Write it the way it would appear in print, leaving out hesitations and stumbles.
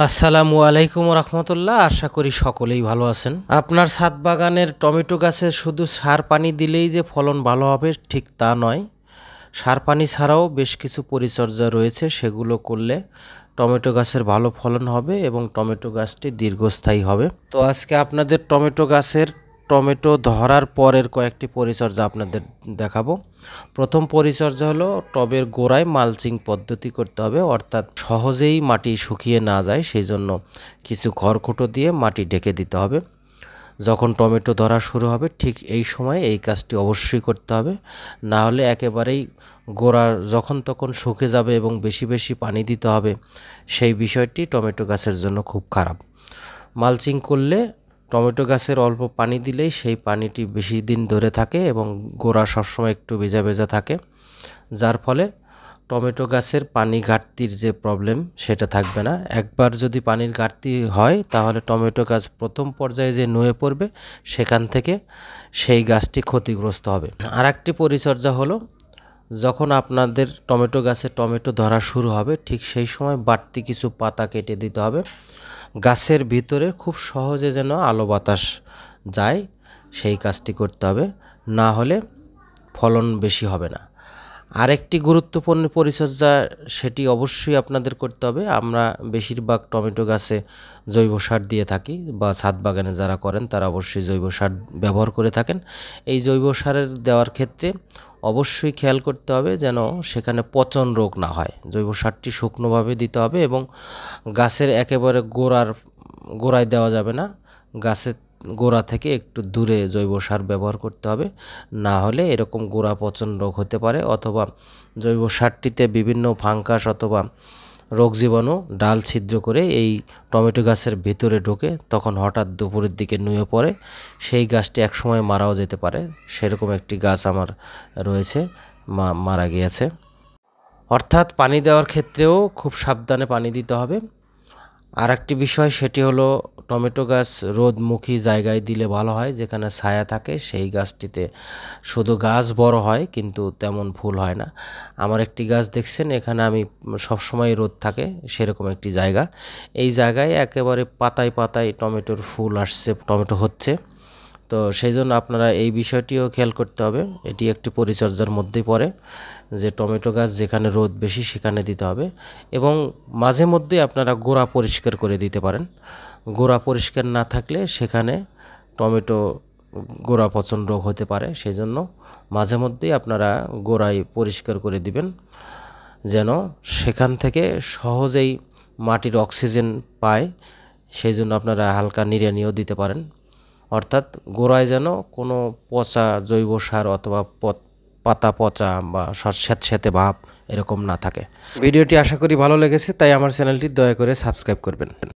আসসালামু আলাইকুম রহমতুল্লাহ। আশা করি সকলেই ভালো আছেন। আপনার ছাদ বাগানের টমেটো গাছে শুধু সার পানি দিলেই যে ফলন ভালো হবে ঠিক তা নয়। সার পানি ছাড়াও বেশ কিছু পরিচর্যা রয়েছে, সেগুলো করলে টমেটো গাছের ভালো ফলন হবে এবং টমেটো গাছটি দীর্ঘস্থায়ী হবে। তো আজকে আপনাদের টমেটো গাছের টমেটো ধরার পরের কয়েকটি পরিচর্যা আপনাদের দেখাবো। প্রথম পরিচর্যা হলো টবের গোড়ায় মালচিং পদ্ধতি করতে হবে, অর্থাৎ সহজেই মাটি শুকিয়ে না যায় সেই জন্য কিছু খড়কুটো দিয়ে মাটি ঢেকে দিতে হবে। যখন টমেটো ধরা শুরু হবে ঠিক এই সময় এই কাজটি অবশ্যই করতে হবে, না হলে একেবারেই গোড়া যখন তখন শুকে যাবে এবং বেশি বেশি পানি দিতে হবে, সেই বিষয়টি টমেটো গাছের জন্য খুব খারাপ। মালচিং করলে টমেটো গাছের অল্প পানি দিলেই সেই পানিটি বেশি দিন ধরে থাকে এবং গোড়া সবসময় একটু ভেজা ভেজা থাকে, যার ফলে টমেটো গাছের পানি ঘাটতির যে প্রবলেম সেটা থাকবে না। একবার যদি পানির ঘাটতি হয় তাহলে টমেটো গাছ প্রথম পর্যায়ে যে নুয়ে পড়বে সেখান থেকে সেই গাছটি ক্ষতিগ্রস্ত হবে। আর একটি পরিচর্যা হলো, যখন আপনাদের টমেটো গাছে টমেটো ধরা শুরু হবে ঠিক সেই সময় বাড়তি কিছু পাতা কেটে দিতে হবে। গাছের ভিতরে খুব সহজে যেন আলো বাতাস যায় সেই কাজটি করতে হবে, না হলে ফলন বেশি হবে না। আরেকটি গুরুত্বপূর্ণ পরিচর্যা সেটি অবশ্যই আপনাদের করতে হবে। আমরা বেশিরভাগ টমেটো গাছে জৈব সার দিয়ে থাকি, বা ছাদ বাগানে যারা করেন তারা অবশ্যই জৈব সার ব্যবহার করে থাকেন। এই জৈব সারের দেওয়ার ক্ষেত্রে অবশ্যই খেয়াল করতে হবে যেন সেখানে পচন রোগ না হয়। জৈব সারটি শুকনোভাবে দিতে হবে এবং গাছের একেবারে গোড়ায় দেওয়া যাবে না, গাছের গোড়া থেকে একটু দূরে জৈব সার ব্যবহার করতে হবে, না হলে এরকম গোড়া পচন রোগ হতে পারে, অথবা জৈব সারটিতে বিভিন্ন ফাঙ্গাস অথবা রোগ জীবাণু ডাল ছিদ্র করে এই টমেটো গাছের ভিতরে ঢোকে, তখন হঠাৎ দুপুরের দিকে নুয়ে পড়ে সেই গাছটি একসময় মারাও যেতে পারে। সেরকম একটি গাছ আমার রয়েছে, মারা গিয়েছে। অর্থাৎ পানি দেওয়ার ক্ষেত্রেও খুব সাবধানে পানি দিতে হবে। আর একটি বিষয় সেটি হলো, টমেটো গাছ রোদমুখী জায়গায় দিলে ভালো হয়, যেখানে ছায়া থাকে সেই গাছটিতে শুধু গাছ বড় হয় কিন্তু তেমন ফুল হয় না। আমার একটি গাছ দেখছেন, এখানে আমি সবসময় রোদ থাকে সেরকম একটি জায়গা, এই জায়গায় একেবারে পাতায় পাতায় টমেটোর ফুল আসছে, টমেটো হচ্ছে। তো সেই জন্য আপনারা এই বিষয়টিও খেয়াল করতে হবে। এটি একটি পরিচর্যার মধ্যেই পড়ে যে টমেটো গাছ যেখানে রোদ বেশি সেখানে দিতে হবে, এবং মাঝে মধ্যে আপনারা গোড়া পরিষ্কার করে দিতে পারেন। গোড়া পরিষ্কার না থাকলে সেখানে টমেটো গোড়া পচন রোগ হতে পারে, সেই জন্য মাঝে মধ্যেই আপনারা গোড়ায় পরিষ্কার করে দিবেন, যেন সেখান থেকে সহজেই মাটির অক্সিজেন পায়। সেই জন্য আপনারা হালকা নিড়ানিও দিতে পারেন, অর্থাৎ গোড়ায় যেন কোনো পচা জৈব সার অথবা পাতা পচা বা স্যাঁতস্যাঁতে ভাব এরকম না থাকে। ভিডিওটি আশা করি ভালো লেগেছে, তাই আমার চ্যানেলটি দয়া করে সাবস্ক্রাইব করবেন।